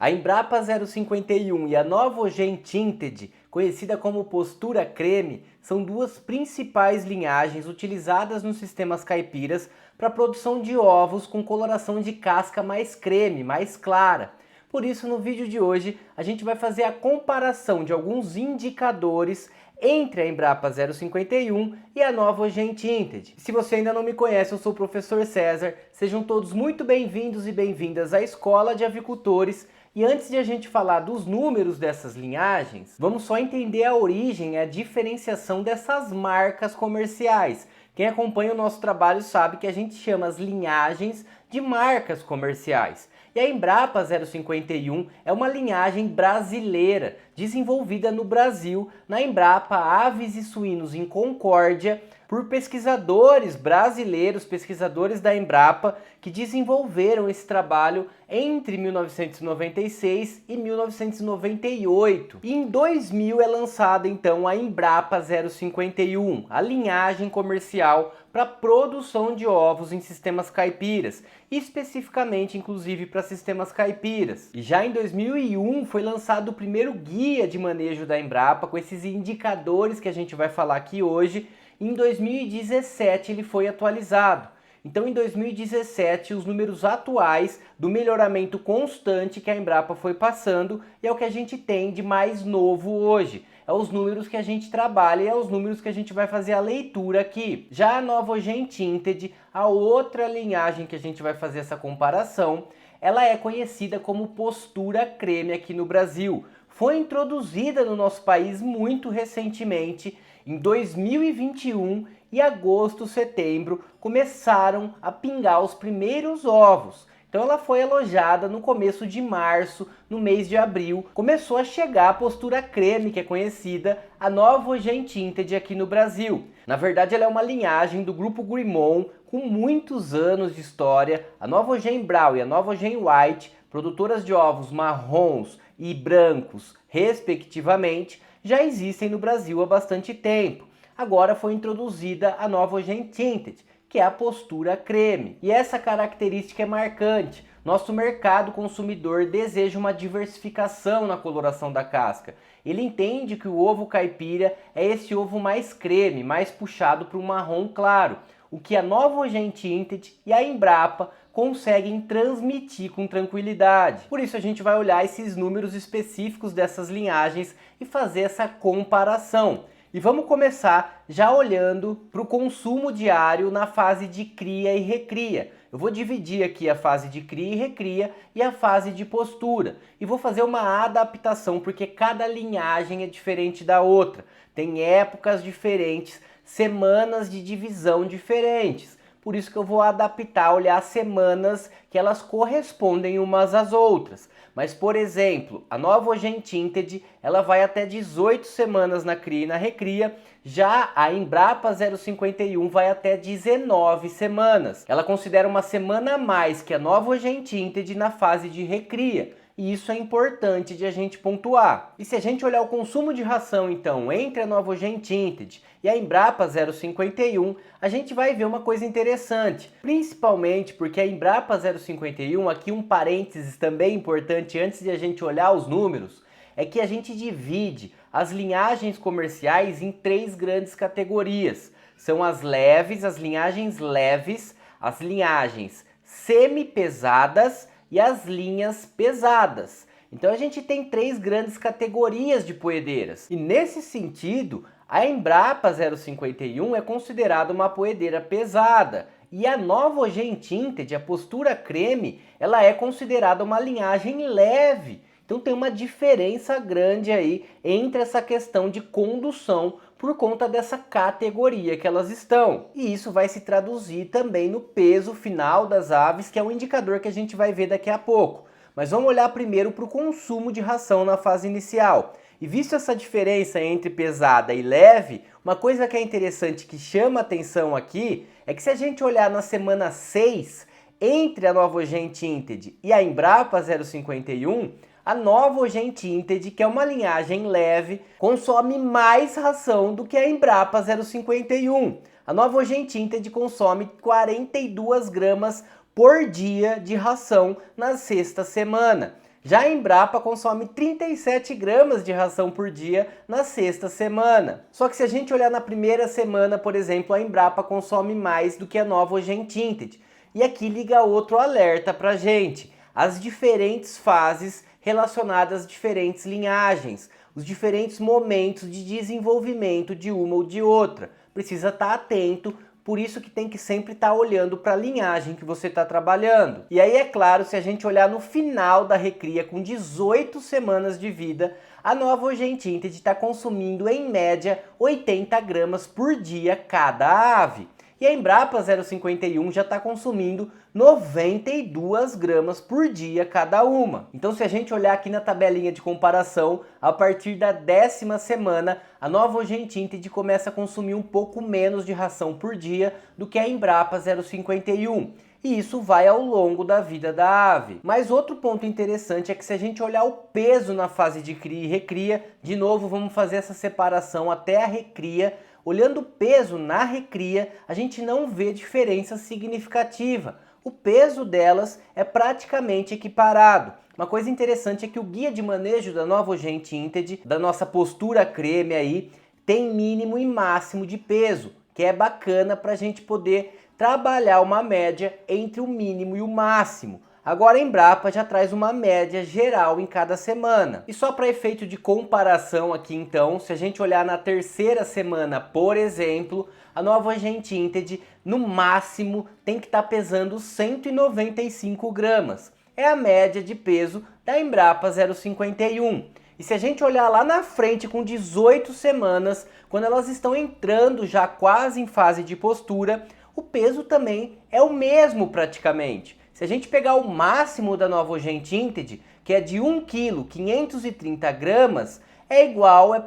A Embrapa 051 e a Novogen Tinted, conhecida como Postura Creme, são duas principais linhagens utilizadas nos sistemas caipiras para a produção de ovos com coloração de casca mais creme, mais clara. Por isso, no vídeo de hoje, a gente vai fazer a comparação de alguns indicadores entre a Embrapa 051 e a Novogen Tinted. Se você ainda não me conhece, eu sou o professor César. Sejam todos muito bem-vindos e bem-vindas à Escola de Avicultores. E antes de a gente falar dos números dessas linhagens, vamos só entender a origem e a diferenciação dessas marcas comerciais. Quem acompanha o nosso trabalho sabe que a gente chama as linhagens de marcas comerciais. E a Embrapa 051 é uma linhagem brasileira, desenvolvida no Brasil, na Embrapa Aves e Suínos em Concórdia, por pesquisadores brasileiros, pesquisadores da Embrapa, que desenvolveram esse trabalho entre 1996 e 1998. E em 2000 é lançada então a Embrapa 051, a linhagem comercial para produção de ovos em sistemas caipiras, especificamente inclusive para sistemas caipiras. E já em 2001 foi lançado o primeiro guia de manejo da Embrapa com esses indicadores que a gente vai falar aqui hoje. Em 2017 ele foi atualizado. Então em 2017 os números atuais do melhoramento constante que a Embrapa foi passando e é o que a gente tem de mais novo hoje. É os números que a gente trabalha e é os números que a gente vai fazer a leitura aqui. Já a Novogen Tinted, a outra linhagem que a gente vai fazer essa comparação, ela é conhecida como Postura Creme aqui no Brasil. Foi introduzida no nosso país muito recentemente. Em 2021 e agosto, setembro, começaram a pingar os primeiros ovos. Então ela foi alojada no começo de março, no mês de abril, começou a chegar a Postura Creme, que é conhecida, a Novogen Tinted aqui no Brasil. Na verdade ela é uma linhagem do grupo Grimmon, com muitos anos de história. A Novogen Brown e a Novogen White, produtoras de ovos marrons e brancos, respectivamente, já existem no Brasil há bastante tempo. Agora foi introduzida a Novogen Tinted, que é a postura creme. E essa característica é marcante. Nosso mercado consumidor deseja uma diversificação na coloração da casca. Ele entende que o ovo caipira é esse ovo mais creme, mais puxado para um marrom claro, o que a Novogen Tinted e a Embrapa conseguem transmitir com tranquilidade. Por isso a gente vai olhar esses números específicos dessas linhagens e fazer essa comparação. E vamos começar já olhando para o consumo diário na fase de cria e recria. Eu vou dividir aqui a fase de cria e recria e a fase de postura. E vou fazer uma adaptação, porque cada linhagem é diferente da outra. Tem épocas diferentes, semanas de divisão diferentes. Por isso que eu vou adaptar, olhar as semanas que elas correspondem umas às outras. Mas, por exemplo, a Novogen Tinted, ela vai até 18 semanas na cria e na recria. Já a Embrapa 051 vai até 19 semanas. Ela considera uma semana a mais que a Novogen Tinted na fase de recria. E isso é importante de a gente pontuar. E se a gente olhar o consumo de ração, então, entre a Novogen Tinted e a Embrapa 051, a gente vai ver uma coisa interessante. Principalmente porque a Embrapa 051, aqui um parênteses também importante antes de a gente olhar os números, é que a gente divide as linhagens comerciais em três grandes categorias. São as leves, as linhagens leves, as linhagens semi-pesadas e as linhas pesadas. Então a gente tem três grandes categorias de poedeiras. E nesse sentido, a Embrapa 051 é considerada uma poedeira pesada. E a Novogen Tinted, a postura creme, ela é considerada uma linhagem leve. Então tem uma diferença grande aí entre essa questão de condução por conta dessa categoria que elas estão. E isso vai se traduzir também no peso final das aves, que é um indicador que a gente vai ver daqui a pouco. Mas vamos olhar primeiro para o consumo de ração na fase inicial. E visto essa diferença entre pesada e leve, uma coisa que é interessante, que chama atenção aqui, é que se a gente olhar na semana 6, entre a Novogen Tinted e a Embrapa 051, a Novogen Tinted, que é uma linhagem leve, consome mais ração do que a Embrapa 051. A Novogen Tinted consome 42 gramas por dia de ração na sexta semana. Já a Embrapa consome 37 gramas de ração por dia na sexta semana. Só que se a gente olhar na primeira semana, por exemplo, a Embrapa consome mais do que a Novogen Tinted. E aqui liga outro alerta pra gente: as diferentes fases relacionadas às diferentes linhagens, os diferentes momentos de desenvolvimento de uma ou de outra. Precisa estar atento. Por isso que tem que sempre estar olhando para a linhagem que você está trabalhando. E aí, é claro, se a gente olhar no final da recria, com 18 semanas de vida, a Novogen Tinted está consumindo, em média, 80 gramas por dia cada ave. E a Embrapa 051 já está consumindo 92 gramas por dia cada uma. Então, se a gente olhar aqui na tabelinha de comparação, a partir da 10ª semana, a Novogen Tinted começa a consumir um pouco menos de ração por dia do que a Embrapa 051. E isso vai ao longo da vida da ave. Mas outro ponto interessante é que se a gente olhar o peso na fase de cria e recria, de novo vamos fazer essa separação até a recria. Olhando o peso na recria, a gente não vê diferença significativa. O peso delas é praticamente equiparado. Uma coisa interessante é que o guia de manejo da Novogen Tinted, da nossa postura creme aí, tem mínimo e máximo de peso, que é bacana para a gente poder trabalhar uma média entre o mínimo e o máximo. Agora a Embrapa já traz uma média geral em cada semana. E só para efeito de comparação aqui então, se a gente olhar na terceira semana, por exemplo, a Novogen Tinted no máximo tem que estar pesando 195 gramas. É a média de peso da Embrapa 051. E se a gente olhar lá na frente com 18 semanas, quando elas estão entrando já quase em fase de postura, o peso também é o mesmo praticamente. Se a gente pegar o máximo da Novogen Tinted, que é de 1 kg 530 gramas, é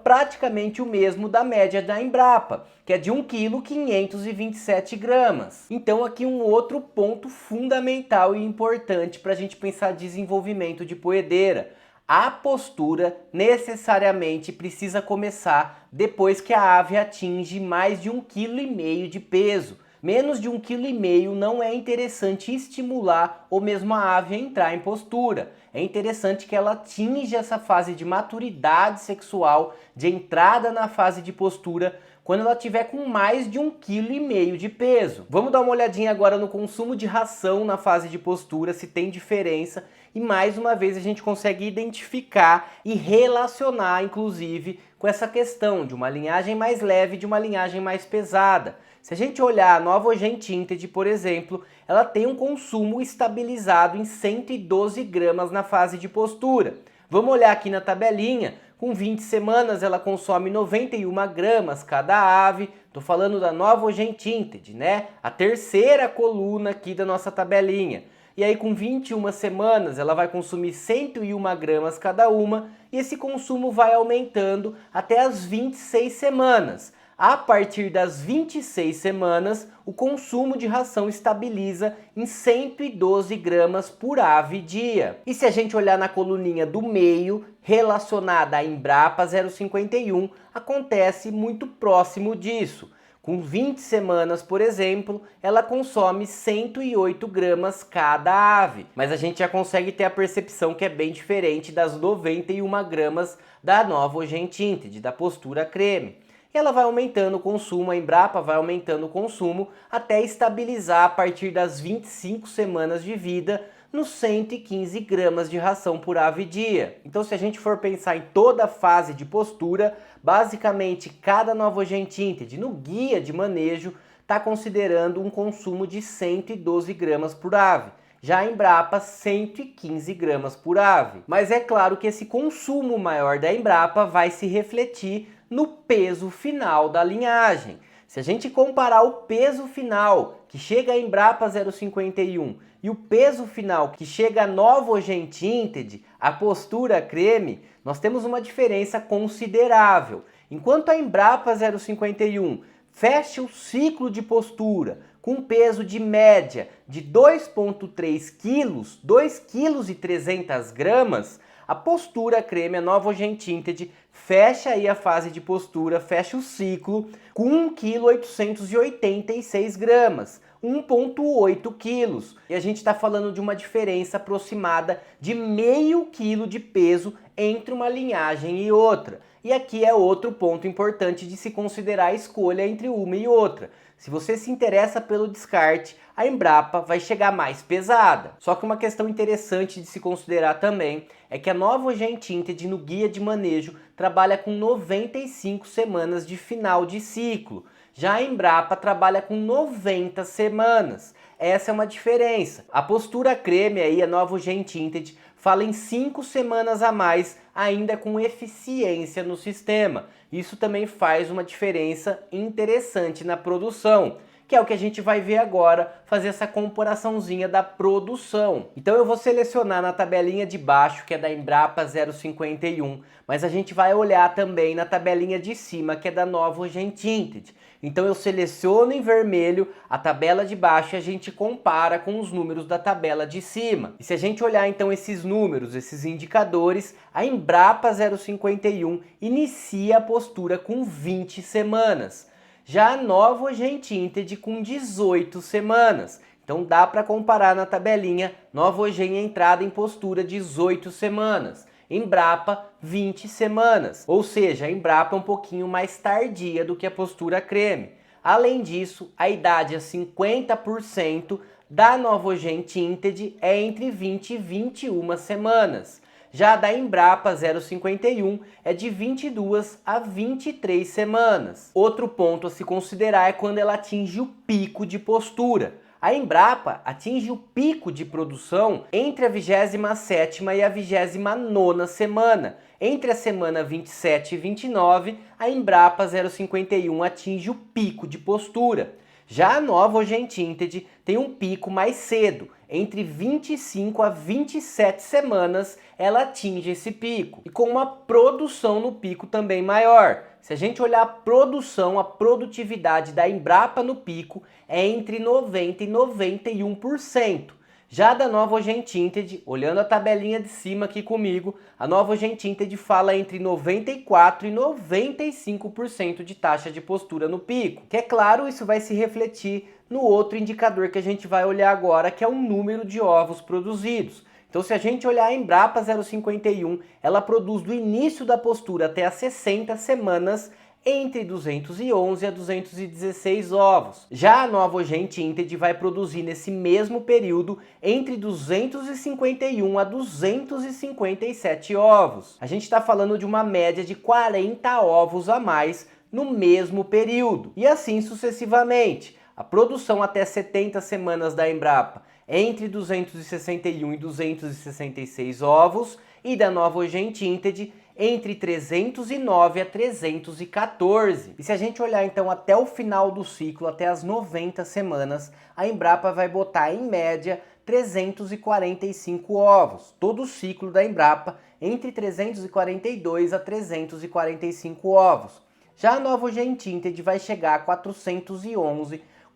praticamente o mesmo da média da Embrapa, que é de 1 kg 527 gramas. Então aqui um outro ponto fundamental e importante para a gente pensar desenvolvimento de poedeira. A postura necessariamente precisa começar depois que a ave atinge mais de 1,5 kg de peso. Menos de 1,5 kg não é interessante estimular ou mesmo a ave a entrar em postura. É interessante que ela atinja essa fase de maturidade sexual, de entrada na fase de postura, quando ela tiver com mais de 1,5 kg de peso. Vamos dar uma olhadinha agora no consumo de ração na fase de postura, se tem diferença. E mais uma vez a gente consegue identificar e relacionar, inclusive, com essa questão de uma linhagem mais leve e de uma linhagem mais pesada. Se a gente olhar a Novogen Tinted, por exemplo, ela tem um consumo estabilizado em 112 gramas na fase de postura. Vamos olhar aqui na tabelinha, com 20 semanas ela consome 91 gramas cada ave. Estou falando da Novogen Tinted, né? A terceira coluna aqui da nossa tabelinha. E aí com 21 semanas ela vai consumir 101 gramas cada uma e esse consumo vai aumentando até as 26 semanas. A partir das 26 semanas, o consumo de ração estabiliza em 112 gramas por ave dia. E se a gente olhar na coluninha do meio, relacionada à Embrapa 051, acontece muito próximo disso. Com 20 semanas, por exemplo, ela consome 108 gramas cada ave. Mas a gente já consegue ter a percepção que é bem diferente das 91 gramas da Novogen Tinted, da postura creme. E ela vai aumentando o consumo, a Embrapa vai aumentando o consumo até estabilizar a partir das 25 semanas de vida nos 115 gramas de ração por ave dia. Então se a gente for pensar em toda a fase de postura, basicamente cada Novogen Tinted no guia de manejo está considerando um consumo de 112 gramas por ave. Já a Embrapa, 115 gramas por ave. Mas é claro que esse consumo maior da Embrapa vai se refletir no peso final da linhagem. Se a gente comparar o peso final que chega a Embrapa 051 e o peso final que chega a Novogen Tinted, a postura creme, nós temos uma diferença considerável. Enquanto a Embrapa 051 fecha o ciclo de postura com peso de média de 2,3 kg, 2,3 kg, a postura creme, a Novogen Tinted, fecha aí a fase de postura, fecha o ciclo com 1,886 kg, 1,8 quilos. E a gente está falando de uma diferença aproximada de meio quilo de peso entre uma linhagem e outra. E aqui é outro ponto importante de se considerar a escolha entre uma e outra. Se você se interessa pelo descarte, a Embrapa vai chegar mais pesada. Só que uma questão interessante de se considerar também é que a Novogen Tinted no guia de manejo trabalha com 95 semanas de final de ciclo. Já a Embrapa trabalha com 90 semanas. Essa é uma diferença. A postura creme aí, a Novogen Tinted, fala em 5 semanas a mais, ainda com eficiência no sistema. Isso também faz uma diferença interessante na produção, que é o que a gente vai ver agora, fazer essa comparaçãozinha da produção. Então eu vou selecionar na tabelinha de baixo, que é da Embrapa 051, mas a gente vai olhar também na tabelinha de cima, que é da Novogen Tinted. Então eu seleciono em vermelho a tabela de baixo e a gente compara com os números da tabela de cima. E se a gente olhar então esses números, esses indicadores, a Embrapa 051 inicia a postura com 20 semanas. Já a Novogen Tinted com 18 semanas. Então dá para comparar na tabelinha, Novogen entrada em postura 18 semanas. Embrapa 20 semanas, ou seja, a Embrapa é um pouquinho mais tardia do que a postura creme. Além disso, a idade a 50% da Novogen Tinted é entre 20 e 21 semanas. Já a da Embrapa 051 é de 22 a 23 semanas. Outro ponto a se considerar é quando ela atinge o pico de postura. A Embrapa atinge o pico de produção entre a 27ª e a 29ª semana. Entre a semana 27 e 29, a Embrapa 051 atinge o pico de postura. Já a Novogen Tinted tem um pico mais cedo, entre 25 a 27 semanas ela atinge esse pico, e com uma produção no pico também maior. Se a gente olhar a produção, a produtividade da Embrapa no pico é entre 90 e 91%. Já da Novogen Tinted, olhando a tabelinha de cima aqui comigo, a Novogen Tinted fala entre 94 e 95% de taxa de postura no pico. Que é claro, isso vai se refletir no outro indicador que a gente vai olhar agora, que é o número de ovos produzidos. Então se a gente olhar a Embrapa 051, ela produz do início da postura até as 60 semanas entre 211 a 216 ovos. Já a Novogen Tinted vai produzir nesse mesmo período entre 251 a 257 ovos. A gente está falando de uma média de 40 ovos a mais no mesmo período. E assim sucessivamente. A produção até 70 semanas da Embrapa é entre 261 e 266 ovos, e da Novogen Tinted entre 309 a 314. E se a gente olhar então até o final do ciclo, até as 90 semanas, a Embrapa vai botar em média 345 ovos. Todo o ciclo da Embrapa entre 342 a 345 ovos. Já a Novogen Tinted vai chegar a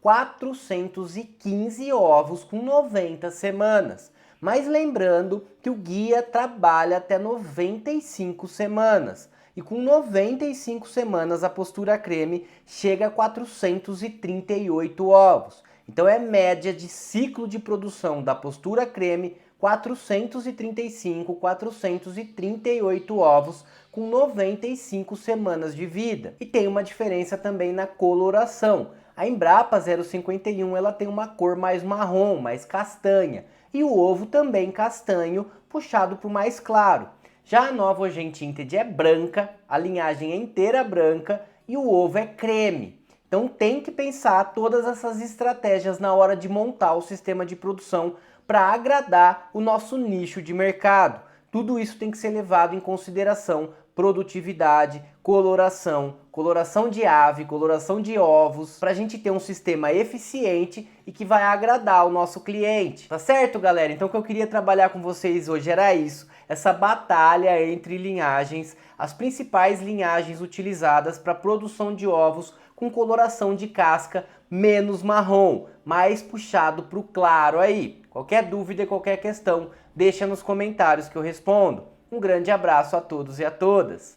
415 ovos com 90 semanas. Mas lembrando que o guia trabalha até 95 semanas. E com 95 semanas a postura creme chega a 438 ovos. Então é média de ciclo de produção da postura creme 435, 438 ovos com 95 semanas de vida. E tem uma diferença também na coloração. A Embrapa 051 ela tem uma cor mais marrom, mais castanha. E o ovo também castanho, puxado para o mais claro. Já a Novogen Tinted é branca, a linhagem é inteira branca e o ovo é creme. Então tem que pensar todas essas estratégias na hora de montar o sistema de produção para agradar o nosso nicho de mercado. Tudo isso tem que ser levado em consideração: produtividade, coloração de ave, coloração de ovos, para a gente ter um sistema eficiente e que vai agradar o nosso cliente. Tá certo, galera? Então o que eu queria trabalhar com vocês hoje era isso, essa batalha entre linhagens, as principais linhagens utilizadas para produção de ovos com coloração de casca menos marrom, mais puxado para o claro aí. Qualquer dúvida, qualquer questão, deixa nos comentários que eu respondo. Um grande abraço a todos e a todas.